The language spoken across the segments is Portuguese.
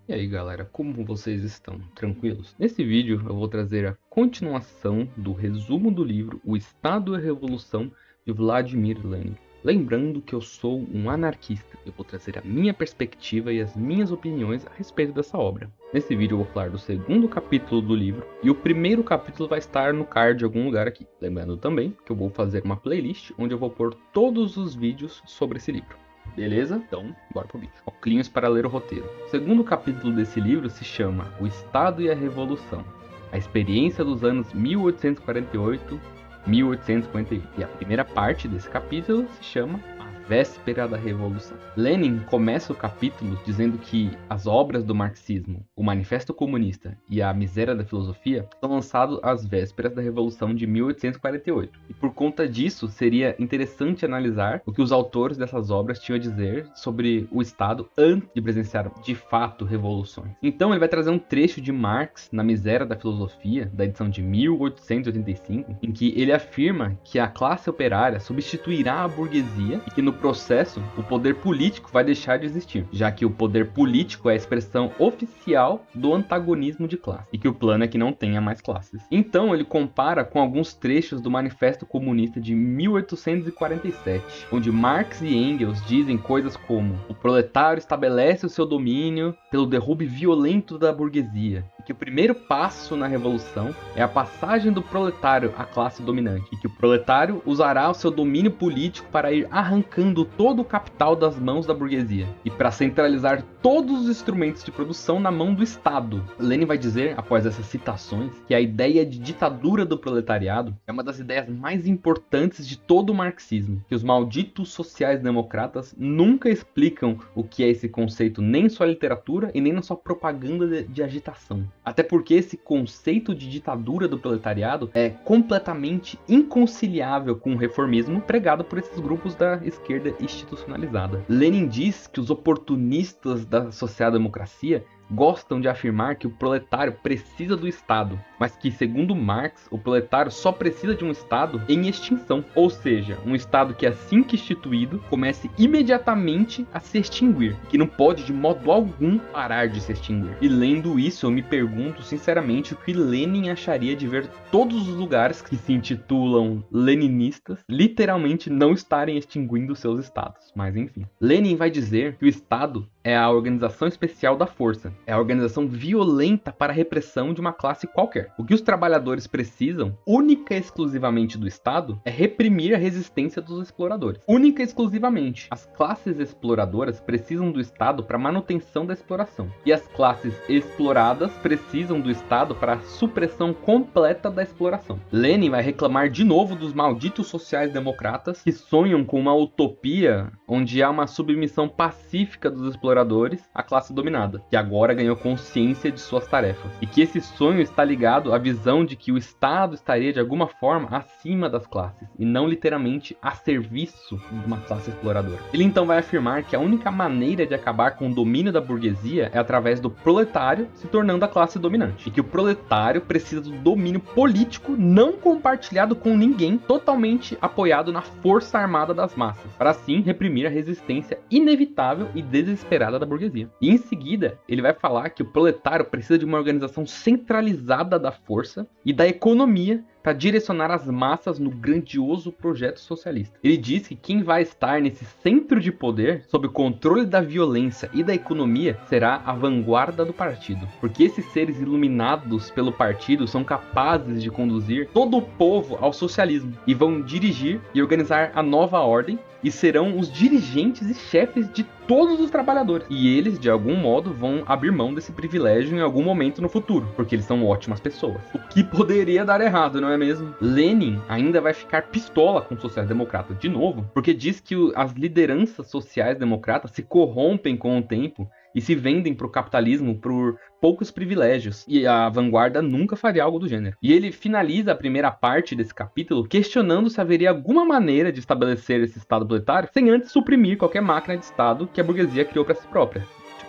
E aí galera, como vocês estão? Tranquilos? Nesse vídeo eu vou trazer a continuação do resumo do livro O Estado e a Revolução de Vladimir Lenin. Lembrando que eu sou um anarquista, eu vou trazer a minha perspectiva e as minhas opiniões a respeito dessa obra. Nesse vídeo eu vou falar do segundo capítulo do livro e o primeiro capítulo vai estar no card em algum lugar aqui. Lembrando também que eu vou fazer uma playlist onde eu vou pôr todos os vídeos sobre esse livro. Beleza? Então, bora pro vídeo. Óculos para ler o roteiro. O segundo capítulo desse livro se chama O Estado e a Revolução. A experiência dos anos 1848-1851. E a primeira parte desse capítulo se chama A Véspera da Revolução. Lenin começa o capítulo dizendo que as obras do marxismo, o Manifesto Comunista e a Miséria da Filosofia são lançados às vésperas da Revolução de 1848. E por conta disso, seria interessante analisar o que os autores dessas obras tinham a dizer sobre o Estado antes de presenciar de fato revoluções. Então ele vai trazer um trecho de Marx na Miséria da Filosofia, da edição de 1885, em que ele afirma que a classe operária substituirá a burguesia e que no processo o poder político vai deixar de existir, já que o poder político é a expressão oficial do antagonismo de classe, e que o plano é que não tenha mais classes. Então ele compara com alguns trechos do Manifesto Comunista de 1847, onde Marx e Engels dizem coisas como: o proletário estabelece o seu domínio pelo derrube violento da burguesia, e que o primeiro passo na revolução é a passagem do proletário à classe dominante, e que o proletário usará o seu domínio político para ir arrancando todo o capital das mãos da burguesia e para centralizar todos os instrumentos de produção na mão do Estado. Lenin vai dizer, após essas citações, que a ideia de ditadura do proletariado é uma das ideias mais importantes de todo o marxismo, que os malditos sociais-democratas nunca explicam o que é esse conceito nem em sua literatura e nem na sua propaganda de agitação. Até porque esse conceito de ditadura do proletariado é completamente inconciliável com o reformismo pregado por esses grupos da esquerda institucionalizada. Lenin diz que os oportunistas da social-democracia gostam de afirmar que o proletário precisa do Estado, mas que, segundo Marx, o proletário só precisa de um Estado em extinção, ou seja, um Estado que, assim que instituído, comece imediatamente a se extinguir, que não pode de modo algum parar de se extinguir. E lendo isso, eu me pergunto sinceramente o que Lenin acharia de ver todos os lugares que se intitulam leninistas literalmente não estarem extinguindo seus estados. Mas enfim, Lenin vai dizer que o Estado é a organização especial da força, é a organização violenta para a repressão de uma classe qualquer. O que os trabalhadores precisam, única e exclusivamente do Estado, é reprimir a resistência dos exploradores. Única e exclusivamente. As classes exploradoras precisam do Estado para a manutenção da exploração. E as classes exploradas precisam do Estado para a supressão completa da exploração. Lenin vai reclamar de novo dos malditos sociais-democratas que sonham com uma utopia onde há uma submissão pacífica dos exploradores à classe dominada, que agora ganhou consciência de suas tarefas, e que esse sonho está ligado à visão de que o Estado estaria de alguma forma acima das classes, e não literalmente a serviço de uma classe exploradora. Ele então vai afirmar que a única maneira de acabar com o domínio da burguesia é através do proletário se tornando a classe dominante, e que o proletário precisa do domínio político não compartilhado com ninguém, totalmente apoiado na força armada das massas, para assim reprimir a resistência inevitável e desesperada da burguesia. E em seguida, ele vai falar que o proletário precisa de uma organização centralizada da força e da economia para direcionar as massas no grandioso projeto socialista. Ele diz que quem vai estar nesse centro de poder, sob o controle da violência e da economia, será a vanguarda do partido, porque esses seres iluminados pelo partido são capazes de conduzir todo o povo ao socialismo e vão dirigir e organizar a nova ordem e serão os dirigentes e chefes de todos os trabalhadores. E eles, de algum modo, vão abrir mão desse privilégio em algum momento no futuro, porque eles são ótimas pessoas. O que poderia dar errado, não é mesmo? Lenin ainda vai ficar pistola com os sociais-democratas de novo, porque diz que as lideranças sociais-democratas se corrompem com o tempo e se vendem para o capitalismo por poucos privilégios, e a vanguarda nunca faria algo do gênero. E ele finaliza a primeira parte desse capítulo questionando se haveria alguma maneira de estabelecer esse Estado proletário sem antes suprimir qualquer máquina de Estado que a burguesia criou para si própria.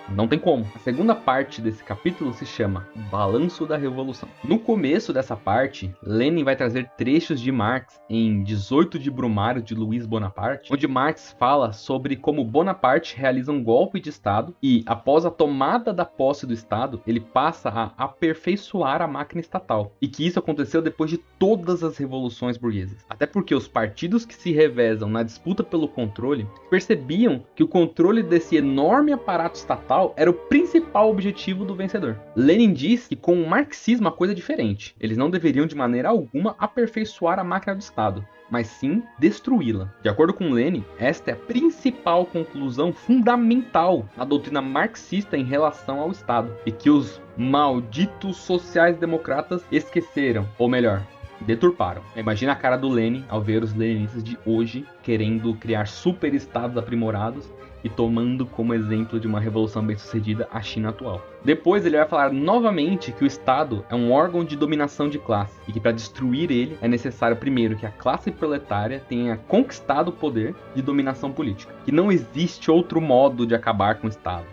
Não tem como. A segunda parte desse capítulo se chama Balanço da Revolução. No começo dessa parte, Lenin vai trazer trechos de Marx em 18 de Brumário de Luiz Bonaparte, onde Marx fala sobre como Bonaparte realiza um golpe de Estado e, após a tomada da posse do Estado, ele passa a aperfeiçoar a máquina estatal. E que isso aconteceu depois de todas as revoluções burguesas. Até porque os partidos que se revezam na disputa pelo controle percebiam que o controle desse enorme aparato estatal era o principal objetivo do vencedor. Lenin diz que com o marxismo a coisa é diferente. Eles não deveriam de maneira alguma aperfeiçoar a máquina do Estado, mas sim destruí-la. De acordo com Lenin, esta é a principal conclusão fundamental na doutrina marxista em relação ao Estado, e que os malditos sociais-democratas esqueceram, ou melhor, deturparam. Imagina a cara do Lenin ao ver os leninistas de hoje querendo criar super-estados aprimorados e tomando como exemplo de uma revolução bem-sucedida a China atual. Depois ele vai falar novamente que o Estado é um órgão de dominação de classe e que para destruir ele é necessário primeiro que a classe proletária tenha conquistado o poder de dominação política, que não existe outro modo de acabar com o Estado.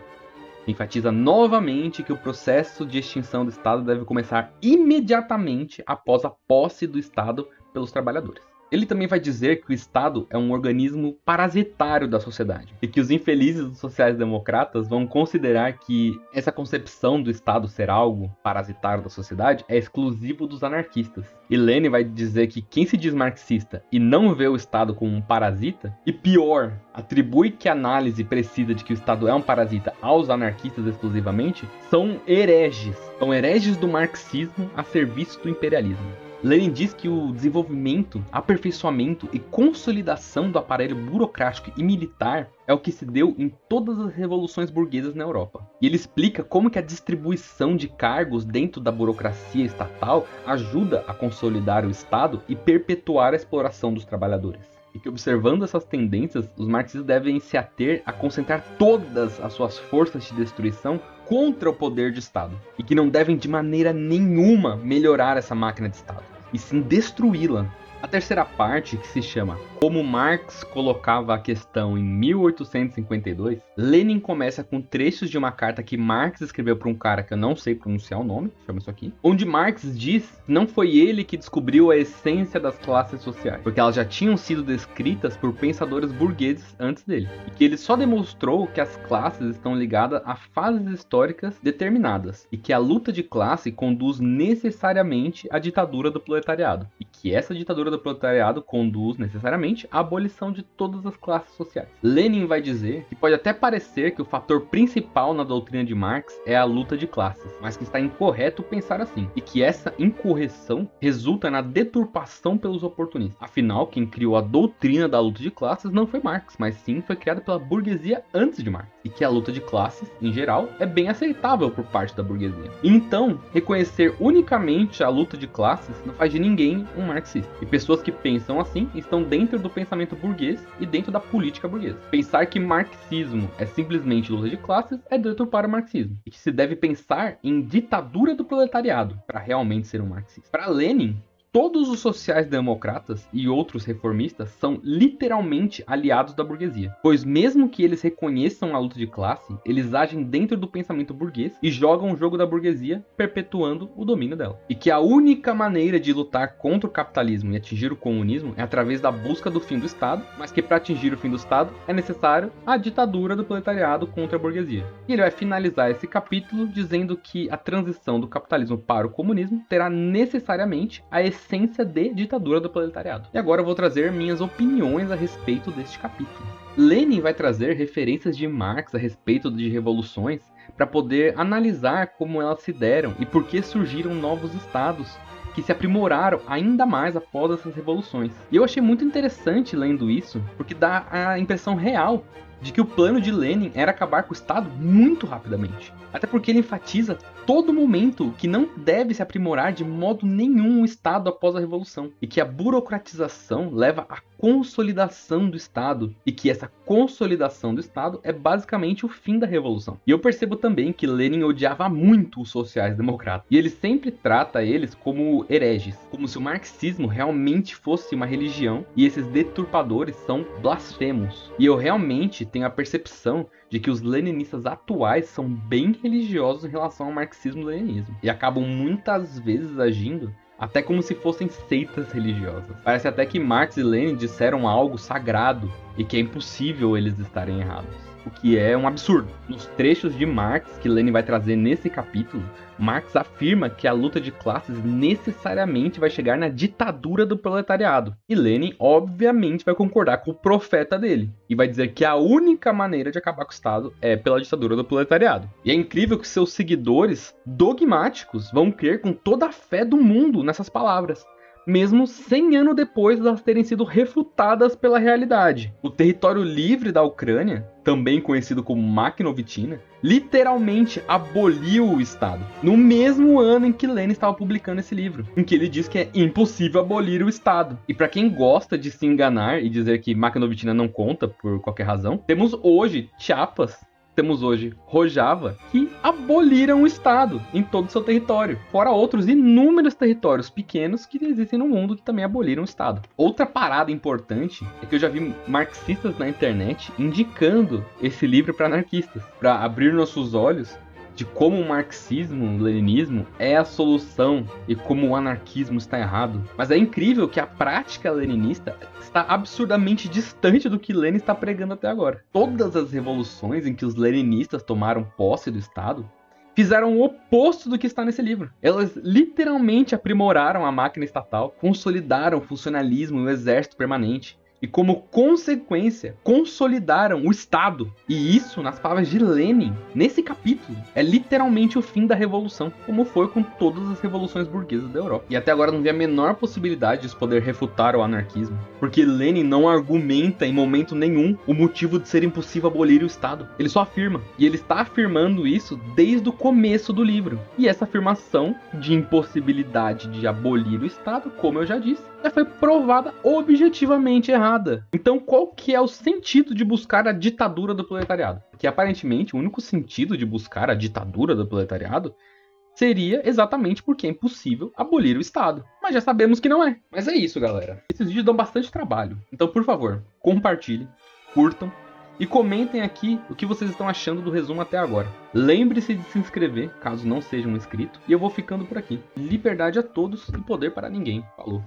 Enfatiza novamente que o processo de extinção do Estado deve começar imediatamente após a posse do Estado pelos trabalhadores. Ele também vai dizer que o Estado é um organismo parasitário da sociedade e que os infelizes dos sociais-democratas vão considerar que essa concepção do Estado ser algo parasitário da sociedade é exclusivo dos anarquistas. E Lenin vai dizer que quem se diz marxista e não vê o Estado como um parasita, e pior, atribui que a análise precisa de que o Estado é um parasita aos anarquistas exclusivamente, são hereges. São hereges do marxismo a serviço do imperialismo. Lenin diz que o desenvolvimento, aperfeiçoamento e consolidação do aparelho burocrático e militar é o que se deu em todas as revoluções burguesas na Europa. E ele explica como que a distribuição de cargos dentro da burocracia estatal ajuda a consolidar o Estado e perpetuar a exploração dos trabalhadores. E que observando essas tendências, os marxistas devem se ater a concentrar todas as suas forças de destruição contra o poder de Estado. E que não devem de maneira nenhuma melhorar essa máquina de Estado, e sim destruí-la. A terceira parte, que se chama Como Marx colocava a questão em 1852, Lenin começa com trechos de uma carta que Marx escreveu para um cara que eu não sei pronunciar o nome, chama isso aqui, onde Marx diz que não foi ele que descobriu a essência das classes sociais, porque elas já tinham sido descritas por pensadores burgueses antes dele, e que ele só demonstrou que as classes estão ligadas a fases históricas determinadas, e que a luta de classe conduz necessariamente à ditadura do proletariado, e que essa ditadura do proletariado conduz necessariamente à abolição de todas as classes sociais. Lenin vai dizer que pode até parecer que o fator principal na doutrina de Marx é a luta de classes, mas que está incorreto pensar assim, e que essa incorreção resulta na deturpação pelos oportunistas. Afinal, quem criou a doutrina da luta de classes não foi Marx, mas sim foi criada pela burguesia antes de Marx, e que a luta de classes, em geral, é bem aceitável por parte da burguesia. Então, reconhecer unicamente a luta de classes não faz de ninguém um marxista. E pessoas que pensam assim estão dentro do pensamento burguês e dentro da política burguesa. Pensar que marxismo é simplesmente luta de classes é deturpar o marxismo, e que se deve pensar em ditadura do proletariado para realmente ser um marxista. Para Lenin, todos os sociais-democratas e outros reformistas são literalmente aliados da burguesia, pois mesmo que eles reconheçam a luta de classe, eles agem dentro do pensamento burguês e jogam o jogo da burguesia, perpetuando o domínio dela. E que a única maneira de lutar contra o capitalismo e atingir o comunismo é através da busca do fim do Estado, mas que para atingir o fim do Estado é necessário a ditadura do proletariado contra a burguesia. E ele vai finalizar esse capítulo dizendo que a transição do capitalismo para o comunismo terá necessariamente a essência de ditadura do proletariado. E agora eu vou trazer minhas opiniões a respeito deste capítulo. Lenin vai trazer referências de Marx a respeito de revoluções para poder analisar como elas se deram e por que surgiram novos estados que se aprimoraram ainda mais após essas revoluções. E eu achei muito interessante lendo isso, porque dá a impressão real de que o plano de Lenin era acabar com o Estado muito rapidamente. Até porque ele enfatiza todo momento que não deve se aprimorar de modo nenhum o Estado após a Revolução, e que a burocratização leva à consolidação do Estado, e que essa consolidação do Estado é basicamente o fim da Revolução. E eu percebo também que Lenin odiava muito os sociais-democratas, e ele sempre trata eles como hereges, como se o marxismo realmente fosse uma religião, e esses deturpadores são blasfemos. E eu realmente tenho a percepção de que os leninistas atuais são bem religiosos em relação ao marxismo-leninismo e acabam muitas vezes agindo até como se fossem seitas religiosas. Parece até que Marx e Lenin disseram algo sagrado e que é impossível eles estarem errados, o que é um absurdo. Nos trechos de Marx que Lenin vai trazer nesse capítulo, Marx afirma que a luta de classes necessariamente vai chegar na ditadura do proletariado. E Lenin, obviamente, vai concordar com o profeta dele e vai dizer que a única maneira de acabar com o Estado é pela ditadura do proletariado. E é incrível que seus seguidores dogmáticos vão crer com toda a fé do mundo nessas palavras, mesmo 100 anos depois de elas terem sido refutadas pela realidade. O território livre da Ucrânia, também conhecido como Makhnovitchina, literalmente aboliu o Estado, no mesmo ano em que Lenin estava publicando esse livro, em que ele diz que é impossível abolir o Estado. E para quem gosta de se enganar e dizer que Makhnovitchina não conta por qualquer razão, temos hoje Chiapas, temos hoje Rojava, que aboliram o Estado em todo o seu território, fora outros inúmeros territórios pequenos que existem no mundo que também aboliram o Estado. Outra parada importante é que eu já vi marxistas na internet indicando esse livro para anarquistas, para abrir nossos olhos de como o marxismo, o leninismo é a solução e como o anarquismo está errado. Mas é incrível que a prática leninista está absurdamente distante do que Lenin está pregando até agora. Todas as revoluções em que os leninistas tomaram posse do Estado fizeram o oposto do que está nesse livro. Elas literalmente aprimoraram a máquina estatal, consolidaram o funcionalismo e o exército permanente, e como consequência, consolidaram o Estado. E isso, nas palavras de Lenin, nesse capítulo, é literalmente o fim da revolução, como foi com todas as revoluções burguesas da Europa. E até agora não vi a menor possibilidade de se poder refutar o anarquismo, porque Lenin não argumenta em momento nenhum o motivo de ser impossível abolir o Estado. Ele só afirma, e ele está afirmando isso desde o começo do livro. E essa afirmação de impossibilidade de abolir o Estado, como eu já disse, já foi provada objetivamente errada. Então qual que é o sentido de buscar a ditadura do proletariado? Que aparentemente o único sentido de buscar a ditadura do proletariado seria exatamente porque é impossível abolir o Estado. Mas já sabemos que não é. Mas é isso, galera. Esses vídeos dão bastante trabalho. Então, por favor, compartilhem, curtam e comentem aqui o que vocês estão achando do resumo até agora. Lembre-se de se inscrever, caso não seja um inscrito. E eu vou ficando por aqui. Liberdade a todos e poder para ninguém. Falou!